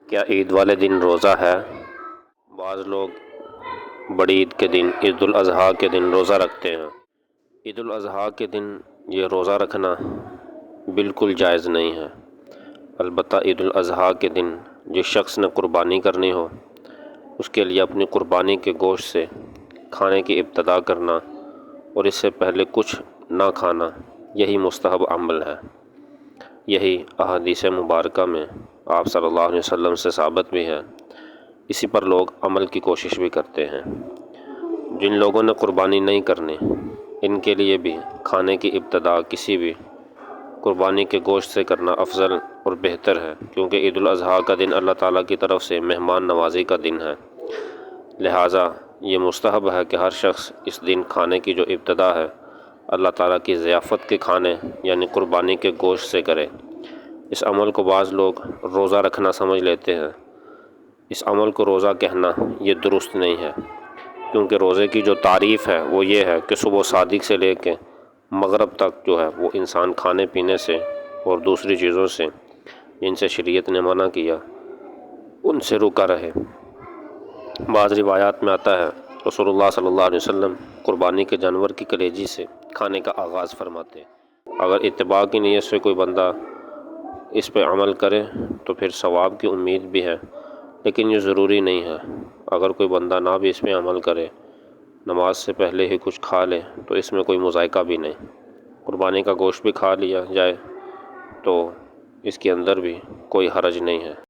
کیا عید والے دن روزہ ہے؟ بعض لوگ بڑی عید کے دن عید الاضحیٰ کے دن روزہ رکھتے ہیں۔ عید الاضحیٰ کے دن یہ روزہ رکھنا بالکل جائز نہیں ہے۔ البتہ عید الاضحیٰ کے دن جس شخص نے قربانی کرنی ہو اس کے لیے اپنی قربانی کے گوشت سے کھانے کی ابتدا کرنا اور اس سے پہلے کچھ نہ کھانا یہی مستحب عمل ہے۔ یہی احادیث مبارکہ میں آپ صلی اللہ علیہ وسلم سے ثابت بھی ہے۔ اسی پر لوگ عمل کی کوشش بھی کرتے ہیں۔ جن لوگوں نے قربانی نہیں کرنی ان کے لیے بھی کھانے کی ابتدا کسی بھی قربانی کے گوشت سے کرنا افضل اور بہتر ہے، کیونکہ عید الاضحیٰ کا دن اللہ تعالیٰ کی طرف سے مہمان نوازی کا دن ہے۔ لہٰذا یہ مستحب ہے کہ ہر شخص اس دن کھانے کی جو ابتدا ہے اللہ تعالیٰ کی ضیافت کے کھانے یعنی قربانی کے گوشت سے کرے۔ اس عمل کو بعض لوگ روزہ رکھنا سمجھ لیتے ہیں۔ اس عمل کو روزہ کہنا یہ درست نہیں ہے، کیونکہ روزے کی جو تعریف ہے وہ یہ ہے کہ صبح صادق سے لے کے مغرب تک جو ہے وہ انسان کھانے پینے سے اور دوسری چیزوں سے جن سے شریعت نے منع کیا ان سے رکا رہے۔ بعض روایات میں آتا ہے رسول اللہ صلی اللہ علیہ وسلم قربانی کے جانور کی کلیجی سے کھانے کا آغاز فرماتے۔ اگر اتباع کی نیت سے کوئی بندہ اس پہ عمل کرے تو پھر ثواب کی امید بھی ہے، لیکن یہ ضروری نہیں ہے۔ اگر کوئی بندہ نہ بھی اس پہ عمل کرے، نماز سے پہلے ہی کچھ کھا لے تو اس میں کوئی مذائقہ بھی نہیں۔ قربانی کا گوشت بھی کھا لیا جائے تو اس کے اندر بھی کوئی حرج نہیں ہے۔